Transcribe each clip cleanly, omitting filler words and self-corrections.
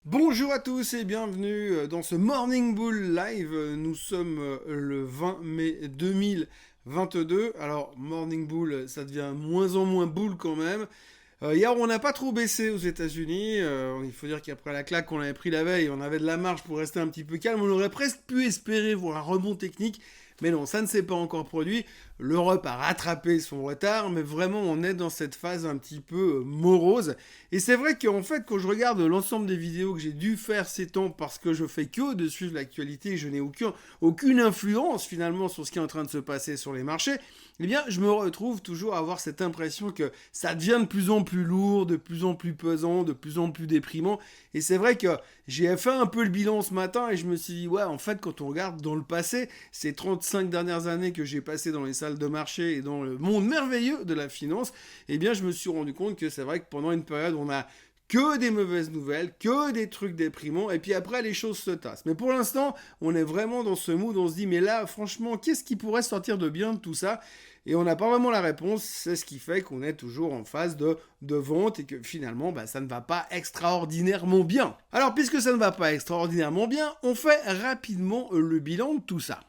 Bonjour à tous et bienvenue dans ce Morning Bull Live. Nous sommes le 20 mai 2022. Alors, Morning Bull, ça devient moins en moins bull quand même. Hier, on n'a pas trop baissé aux États-Unis. Il faut dire qu'après la claque qu'on avait pris la veille, on avait de la marge pour rester un petit peu calme. On aurait presque pu espérer voir un rebond technique. Mais non, ça ne s'est pas encore produit. L'Europe a rattrapé son retard, mais vraiment on est dans cette phase un petit peu morose. Et c'est vrai qu'en fait, quand je regarde l'ensemble des vidéos que j'ai dû faire ces temps parce que je fais que de suivre l'actualité, je n'ai aucune influence finalement sur ce qui est en train de se passer sur les marchés, eh bien je me retrouve toujours à avoir cette impression que ça devient de plus en plus lourd, de plus en plus pesant, de plus en plus déprimant. Et c'est vrai que j'ai fait un peu le bilan ce matin et je me suis dit, ouais, en fait, quand on regarde dans le passé, ces 35 dernières années que j'ai passées dans les salles de marché et dans le monde merveilleux de la finance, eh bien, je me suis rendu compte que c'est vrai que pendant une période, on a que des mauvaises nouvelles, que des trucs déprimants, et puis après, les choses se tassent. Mais pour l'instant, on est vraiment dans ce mood, on se dit, mais là, franchement, qu'est-ce qui pourrait sortir de bien de tout ça? Et on n'a pas vraiment la réponse, c'est ce qui fait qu'on est toujours en phase de vente et que finalement, ça ne va pas extraordinairement bien. Alors, puisque ça ne va pas extraordinairement bien, on fait rapidement le bilan de tout ça.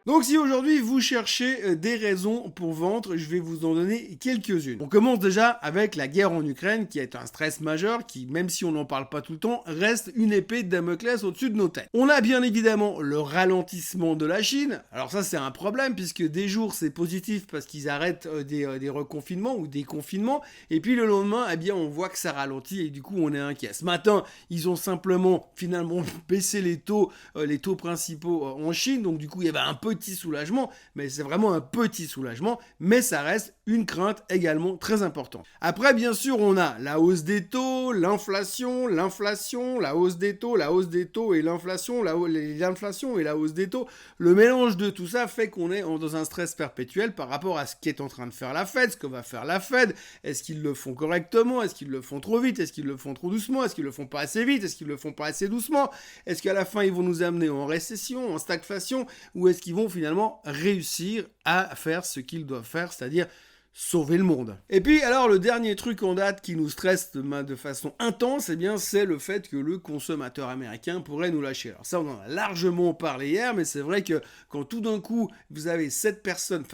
Donc si aujourd'hui vous cherchez des raisons pour vendre, je vais vous en donner quelques-unes. On commence déjà avec la guerre en Ukraine qui est un stress majeur qui, même si on n'en parle pas tout le temps, reste une épée de Damoclès au-dessus de nos têtes. On a bien évidemment le ralentissement de la Chine. Alors ça c'est un problème puisque des jours c'est positif parce qu'ils arrêtent des reconfinements ou des confinements et puis le lendemain eh bien on voit que ça ralentit et du coup on est inquiet. Ce matin ils ont simplement finalement baissé les taux principaux en Chine donc du coup il y avait un petit soulagement, mais c'est vraiment un petit soulagement, mais ça reste une crainte également très importante. Après, bien sûr, on a la hausse des taux, l'inflation, la hausse des taux et l'inflation, l'inflation et la hausse des taux. Le mélange de tout ça fait qu'on est dans un stress perpétuel par rapport à ce qu'est en train de faire la Fed, ce que va faire la Fed. Est-ce qu'ils le font correctement? Est-ce qu'ils le font trop vite? Est-ce qu'ils le font trop doucement? Est-ce qu'ils le font pas assez vite? Est-ce qu'ils le font pas assez doucement? Est-ce qu'à la fin, ils vont nous amener en récession, en stagflation? Ou est-ce qu'ils vont finalement réussir à faire ce qu'ils doivent faire, c'est-à-dire sauver le monde. Et puis alors le dernier truc en date qui nous stresse de façon intense, eh bien c'est le fait que le consommateur américain pourrait nous lâcher. Alors ça on en a largement parlé hier, mais c'est vrai que quand tout d'un coup vous avez cette personne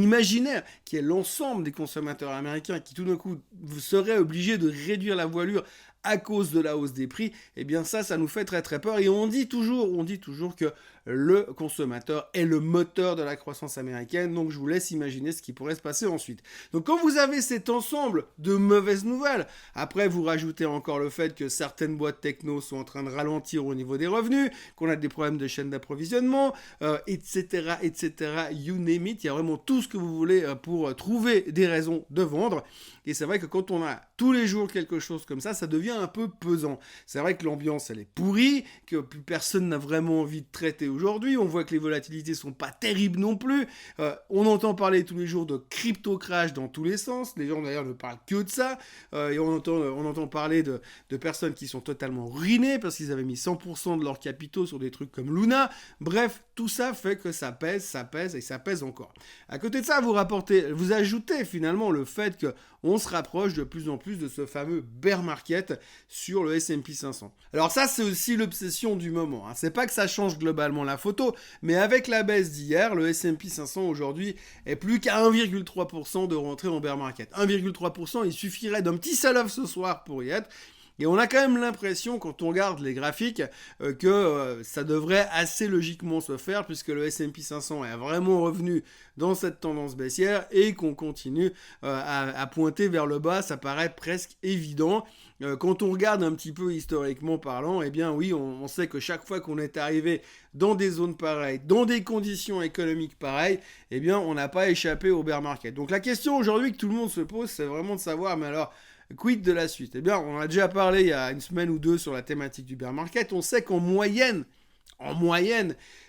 imaginaire qui est l'ensemble des consommateurs américains qui tout d'un coup vous serez obligé de réduire la voilure à cause de la hausse des prix, eh bien ça nous fait très très peur et on dit toujours que le consommateur est le moteur de la croissance américaine, donc je vous laisse imaginer ce qui pourrait se passer ensuite. Donc quand vous avez cet ensemble de mauvaises nouvelles, après vous rajoutez encore le fait que certaines boîtes techno sont en train de ralentir au niveau des revenus, qu'on a des problèmes de chaîne d'approvisionnement, etc., you name it, il y a vraiment tout ce que vous voulez pour trouver des raisons de vendre. Et c'est vrai que quand on a tous les jours quelque chose comme ça devient un peu pesant. C'est vrai que l'ambiance, elle est pourrie, que plus personne n'a vraiment envie de traiter aujourd'hui. On voit que les volatilités sont pas terribles non plus. On entend parler tous les jours de crypto crash dans tous les sens. Les gens d'ailleurs ne parlent que de ça. Et on entend parler de personnes qui sont totalement ruinées parce qu'ils avaient mis 100% de leurs capitaux sur des trucs comme Luna. Bref, tout ça fait que ça pèse et ça pèse encore. À côté de ça, vous ajoutez finalement le fait que on se rapproche de plus en plus de ce fameux bear market sur le S&P 500. Alors ça, c'est aussi l'obsession du moment. C'est pas que ça change globalement la photo, mais avec la baisse d'hier, le S&P 500 aujourd'hui est plus qu'à 1,3% de rentrer en bear market. 1,3%, il suffirait d'un petit sell-off ce soir pour y être. Et on a quand même l'impression, quand on regarde les graphiques, que ça devrait assez logiquement se faire, puisque le S&P 500 est vraiment revenu dans cette tendance baissière et qu'on continue à pointer vers le bas, ça paraît presque évident. Quand on regarde un petit peu historiquement parlant, eh bien oui, on sait que chaque fois qu'on est arrivé dans des zones pareilles, dans des conditions économiques pareilles, eh bien on n'a pas échappé au bear market. Donc la question aujourd'hui que tout le monde se pose, c'est vraiment de savoir, mais alors, quid de la suite? Eh bien, on a déjà parlé il y a une semaine ou deux sur la thématique du bear market. On sait qu'en moyenne,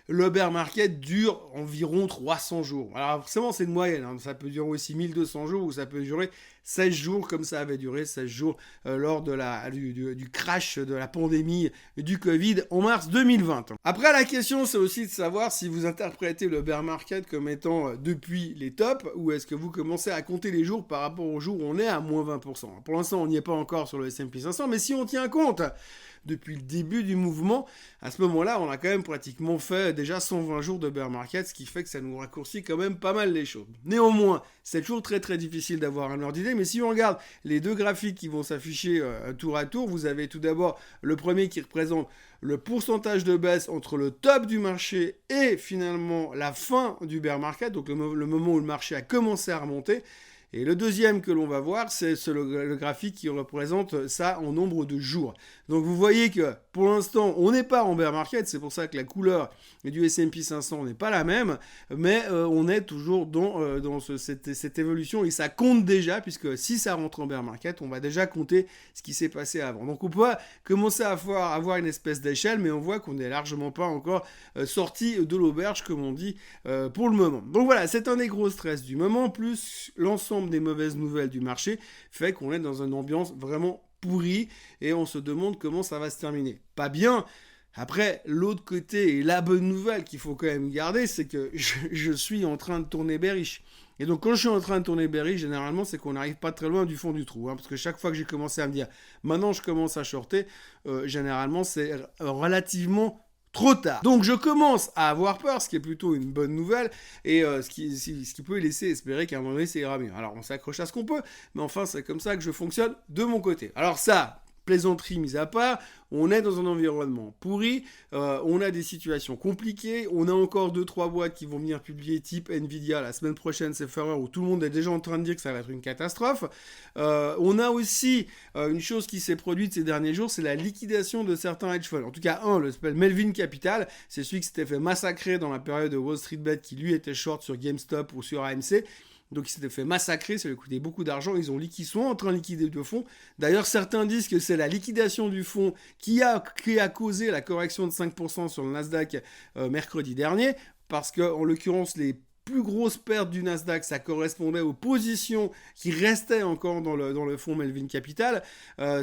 le bear market dure environ 300 jours. Alors forcément c'est une moyenne, hein. Ça peut durer aussi 1200 jours ou ça peut durer 16 jours comme ça avait duré 16 jours lors de du crash de la pandémie du Covid en mars 2020. Après la question c'est aussi de savoir si vous interprétez le bear market comme étant depuis les tops ou est-ce que vous commencez à compter les jours par rapport au jour où on est à moins 20%. Pour l'instant on n'y est pas encore sur le S&P 500 mais si on tient compte depuis le début du mouvement, à ce moment-là, on a quand même pratiquement fait déjà 120 jours de bear market, ce qui fait que ça nous raccourcit quand même pas mal les choses. Néanmoins, c'est toujours très très difficile d'avoir un ordre d'idée, mais si on regarde les deux graphiques qui vont s'afficher tour à tour, vous avez tout d'abord le premier qui représente le pourcentage de baisse entre le top du marché et finalement la fin du bear market, donc le moment où le marché a commencé à remonter. Et le deuxième que l'on va voir, c'est le graphique qui représente ça en nombre de jours. Donc vous voyez que pour l'instant, on n'est pas en bear market, c'est pour ça que la couleur du S&P 500 n'est pas la même, mais on est toujours dans cette évolution et ça compte déjà, puisque si ça rentre en bear market, on va déjà compter ce qui s'est passé avant. Donc on peut commencer à avoir une espèce d'échelle, mais on voit qu'on n'est largement pas encore sorti de l'auberge, comme on dit, pour le moment. Donc voilà, c'est un des gros stress du moment, plus l'ensemble des mauvaises nouvelles du marché fait qu'on est dans une ambiance vraiment pourrie et on se demande comment ça va se terminer. Pas bien. Après, l'autre côté et la bonne nouvelle qu'il faut quand même garder, c'est que je suis en train de tourner bearish. Et donc quand je suis en train de tourner bearish, généralement c'est qu'on n'arrive pas très loin du fond du trou. Parce que chaque fois que j'ai commencé à me dire, maintenant je commence à shorter, généralement c'est relativement trop tard. Donc je commence à avoir peur, ce qui est plutôt une bonne nouvelle, et ce qui peut laisser espérer qu'à un moment donné, ça ira mieux. Alors on s'accroche à ce qu'on peut, mais enfin c'est comme ça que je fonctionne de mon côté. Alors ça, plaisanterie mise à part, on est dans un environnement pourri, on a des situations compliquées, on a encore 2-3 boîtes qui vont venir publier type Nvidia la semaine prochaine, c'est Ferrer, où tout le monde est déjà en train de dire que ça va être une catastrophe. On a aussi une chose qui s'est produite ces derniers jours, c'est la liquidation de certains hedge funds. En tout cas, le s'appelle Melvin Capital, c'est celui qui s'était fait massacrer dans la période de Wall Street Bet, qui lui était short sur GameStop ou sur AMC. Donc ils s'étaient fait massacrer, ça lui coûtait beaucoup d'argent, ils sont en train de liquider le fonds. D'ailleurs certains disent que c'est la liquidation du fonds qui a causé la correction de 5% sur le Nasdaq mercredi dernier, parce que en l'occurrence les plus grosses pertes du Nasdaq, ça correspondait aux positions qui restaient encore dans le fonds Melvin Capital.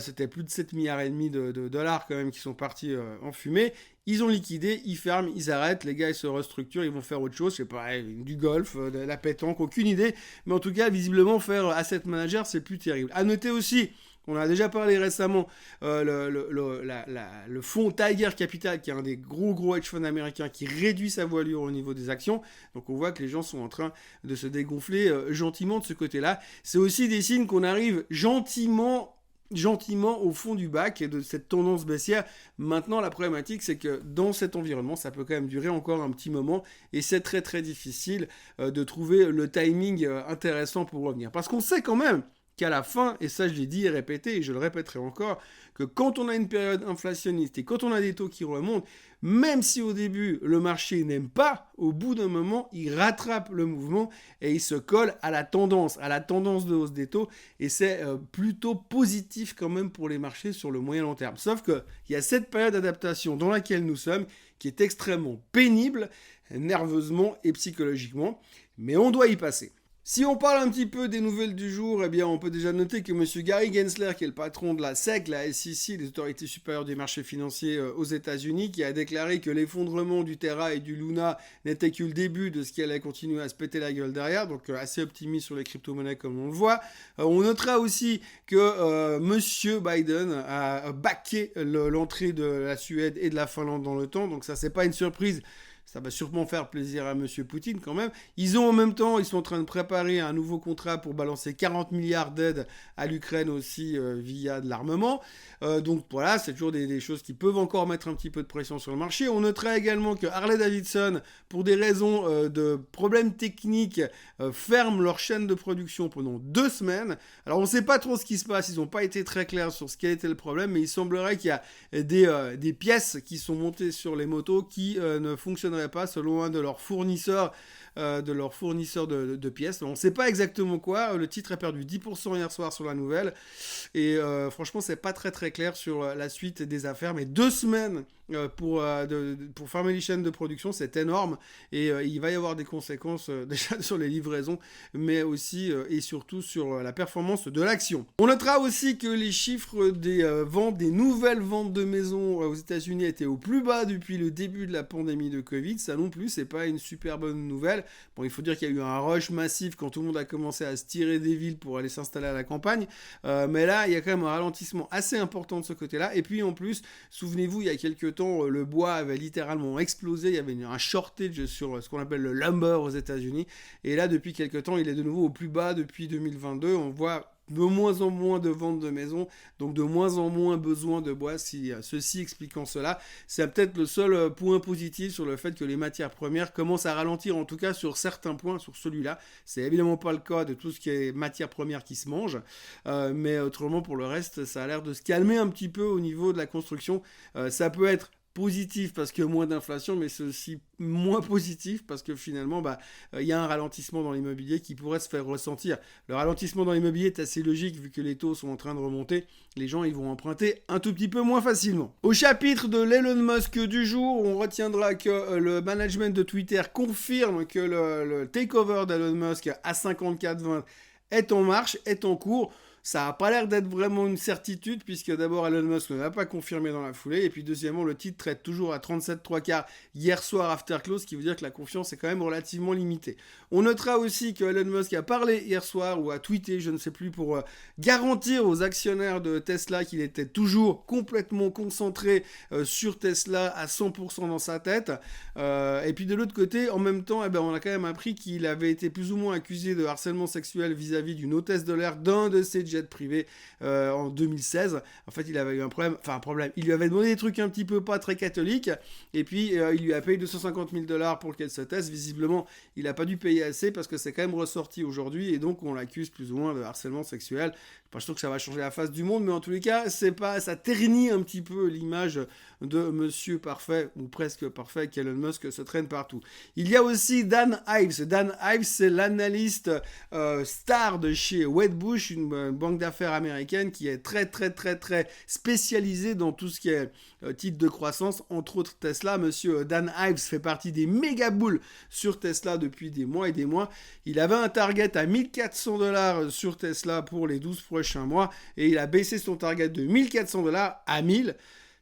C'était plus de 7 milliards et demi de dollars quand même qui sont partis en fumée. Ils ont liquidé, ils ferment, ils arrêtent, les gars ils se restructurent, ils vont faire autre chose, je sais pas, du golf, de la pétanque, aucune idée. Mais en tout cas, visiblement, faire asset manager, c'est plus terrible. À noter aussi, on a déjà parlé récemment, le fonds Tiger Capital, qui est un des gros hedge funds américains, qui réduit sa voilure au niveau des actions. Donc on voit que les gens sont en train de se dégonfler gentiment de ce côté-là. C'est aussi des signes qu'on arrive gentiment au fond du bac et de cette tendance baissière. Maintenant, la problématique, c'est que dans cet environnement, ça peut quand même durer encore un petit moment et c'est très très difficile de trouver le timing intéressant pour revenir. Parce qu'on sait quand même qu'à la fin, et ça je l'ai dit et répété, et je le répéterai encore, que quand on a une période inflationniste et quand on a des taux qui remontent, même si au début le marché n'aime pas, au bout d'un moment, il rattrape le mouvement et il se colle à la tendance de hausse des taux, et c'est plutôt positif quand même pour les marchés sur le moyen long terme. Sauf qu'il y a cette période d'adaptation dans laquelle nous sommes, qui est extrêmement pénible, nerveusement et psychologiquement, mais on doit y passer. Si on parle un petit peu des nouvelles du jour, eh bien on peut déjà noter que M. Gary Gensler, qui est le patron de la SEC, la SEC, les autorités supérieures des marchés financiers aux États-Unis, qui a déclaré que l'effondrement du Terra et du Luna n'était que le début de ce qui allait continuer à se péter la gueule derrière, donc assez optimiste sur les crypto-monnaies comme on le voit. On notera aussi que M. Biden a backé l'entrée de la Suède et de la Finlande dans le temps, donc ça c'est pas une surprise. Ça va sûrement faire plaisir à M. Poutine quand même. Ils sont en train de préparer un nouveau contrat pour balancer 40 milliards d'aides à l'Ukraine aussi via de l'armement. Donc voilà, c'est toujours des choses qui peuvent encore mettre un petit peu de pression sur le marché. On notera également que Harley-Davidson, pour des raisons de problèmes techniques, ferme leur chaîne de production pendant 2 semaines. Alors on ne sait pas trop ce qui se passe, ils n'ont pas été très clairs sur ce qui a été le problème, mais il semblerait qu'il y a des pièces qui sont montées sur les motos qui ne fonctionneraient pas selon un de leurs fournisseurs de pièces. On ne sait pas exactement quoi. Le titre a perdu 10% hier soir sur la nouvelle. Et franchement, c'est pas très très clair sur la suite des affaires. Mais 2 semaines pour fermer les chaînes de production, c'est énorme et il va y avoir des conséquences déjà sur les livraisons, mais aussi et surtout sur la performance de l'action. On notera aussi que les chiffres des nouvelles ventes de maisons aux États-Unis étaient au plus bas depuis le début de la pandémie de Covid. Ça non plus, c'est pas une super bonne nouvelle. Bon, il faut dire qu'il y a eu un rush massif quand tout le monde a commencé à se tirer des villes pour aller s'installer à la campagne, mais là, il y a quand même un ralentissement assez important de ce côté-là. Et puis en plus, souvenez-vous, il y a quelques temps, le bois avait littéralement explosé. Il y avait un shortage sur ce qu'on appelle le lumber aux États-Unis. Et là, depuis quelques temps, il est de nouveau au plus bas depuis 2022. On voit de moins en moins de ventes de maisons, donc de moins en moins besoin de bois, ceci expliquant cela. C'est peut-être le seul point positif sur le fait que les matières premières commencent à ralentir, en tout cas sur certains points, sur celui-là. C'est évidemment pas le cas de tout ce qui est matières premières qui se mangent, mais autrement pour le reste, ça a l'air de se calmer un petit peu au niveau de la construction. Ça peut être positif parce qu'il y a moins d'inflation, mais c'est aussi moins positif parce que finalement, y a un ralentissement dans l'immobilier qui pourrait se faire ressentir. Le ralentissement dans l'immobilier est assez logique vu que les taux sont en train de remonter. Les gens, ils vont emprunter un tout petit peu moins facilement. Au chapitre de l'Elon Musk du jour, on retiendra que le management de Twitter confirme que le takeover d'Elon Musk à 54,20 est en marche, est en cours. Ça n'a pas l'air d'être vraiment une certitude, puisque d'abord Elon Musk ne l'a pas confirmé dans la foulée, et puis deuxièmement, le titre traite toujours à 37,75 hier soir after close, ce qui veut dire que la confiance est quand même relativement limitée. On notera aussi que Elon Musk a parlé hier soir, ou a tweeté, je ne sais plus, pour garantir aux actionnaires de Tesla qu'il était toujours complètement concentré sur Tesla à 100% dans sa tête. Et puis de l'autre côté, en même temps, on a quand même appris qu'il avait été plus ou moins accusé de harcèlement sexuel vis-à-vis d'une hôtesse de l'air d'un de ses jet privé en 2016. En fait, il avait eu un problème. Il lui avait demandé des trucs un petit peu pas très catholiques, et puis il lui a payé 250 000 $ pour qu'elle se teste. Visiblement, il n'a pas dû payer assez parce que c'est quand même ressorti aujourd'hui, et donc on l'accuse plus ou moins de harcèlement sexuel. Pas sûr que ça va changer la face du monde, mais en tous les cas, ça ternit un petit peu l'image de Monsieur Parfait, ou presque parfait, qu'Elon Musk se traîne partout. Il y a aussi Dan Ives. Dan Ives, c'est l'analyste star de chez Wedbush, une banque d'affaires américaine qui est très très très très spécialisée dans tout ce qui est titre de croissance, entre autres Tesla. Monsieur Dan Ives fait partie des méga boules sur Tesla depuis des mois et des mois. Il avait un target à 1400 $ sur Tesla pour les 12 prochains mois, et il a baissé son target de 1400 $ à 1000.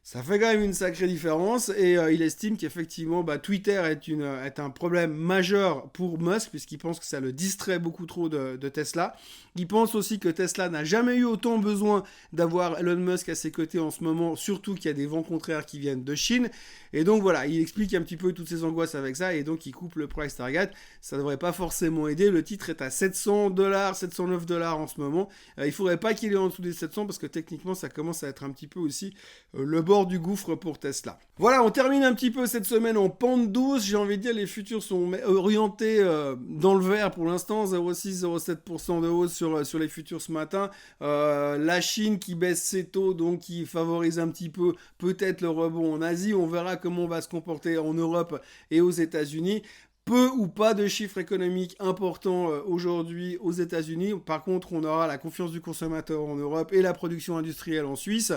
Ça fait quand même une sacrée différence, et il estime qu'effectivement Twitter est un problème majeur pour Musk, puisqu'il pense que ça le distrait beaucoup trop de Tesla. Il pense aussi que Tesla n'a jamais eu autant besoin d'avoir Elon Musk à ses côtés en ce moment, surtout qu'il y a des vents contraires qui viennent de Chine. Et donc voilà, il explique un petit peu toutes ses angoisses avec ça, et donc il coupe le price target. Ça ne devrait pas forcément aider. Le titre est à 700 $, 709 $ en ce moment. Il ne faudrait pas qu'il est en dessous des 700, parce que techniquement ça commence à être un petit peu aussi le bord du gouffre pour Tesla. Voilà, on termine un petit peu cette semaine en pente douce. J'ai envie de dire, les futurs sont orientés dans le vert pour l'instant, 0,6-0,7% de hausse sur les futurs ce matin. La Chine qui baisse ses taux, donc qui favorise un petit peu peut-être le rebond en Asie. On verra comment on va se comporter en Europe et aux États-Unis. Peu ou pas de chiffres économiques importants aujourd'hui aux États-Unis. Par contre, on aura la confiance du consommateur en Europe et la production industrielle en Suisse.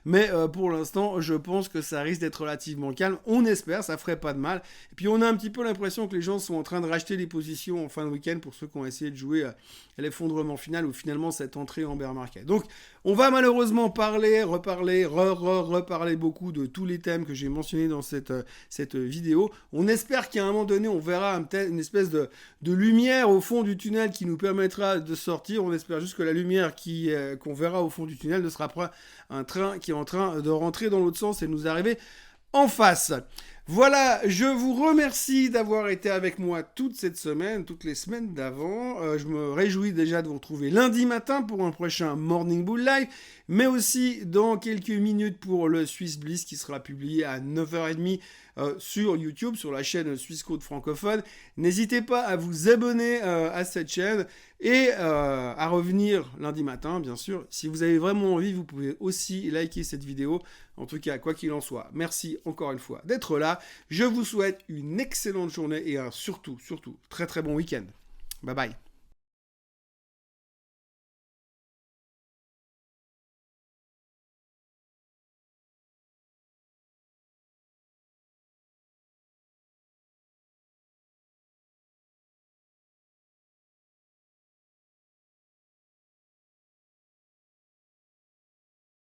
Mais pour l'instant, je pense que ça risque d'être relativement calme. On espère, ça ferait pas de mal. Et puis on a un petit peu l'impression que les gens sont en train de racheter des positions en fin de week-end pour ceux qui ont essayé de jouer à l'effondrement final ou finalement cette entrée en bear market. Donc on va malheureusement reparler beaucoup de tous les thèmes que j'ai mentionnés dans cette vidéo. On espère qu'à un moment donné, on verra une espèce de lumière au fond du tunnel qui nous permettra de sortir. On espère juste que la lumière qu'on verra au fond du tunnel ne sera pas un train qui est en train de rentrer dans l'autre sens et nous arriver en face. Voilà, je vous remercie d'avoir été avec moi toute cette semaine, toutes les semaines d'avant. Je me réjouis déjà de vous retrouver lundi matin pour un prochain Morning Bull Live, mais aussi dans quelques minutes pour le Swiss Bliss qui sera publié à 9h30 sur YouTube, sur la chaîne Suisse Code francophone. N'hésitez pas à vous abonner à cette chaîne et à revenir lundi matin, bien sûr. Si vous avez vraiment envie, vous pouvez aussi liker cette vidéo. En tout cas, quoi qu'il en soit, merci encore une fois d'être là. Je vous souhaite une excellente journée et un surtout, très très bon week-end. Bye bye.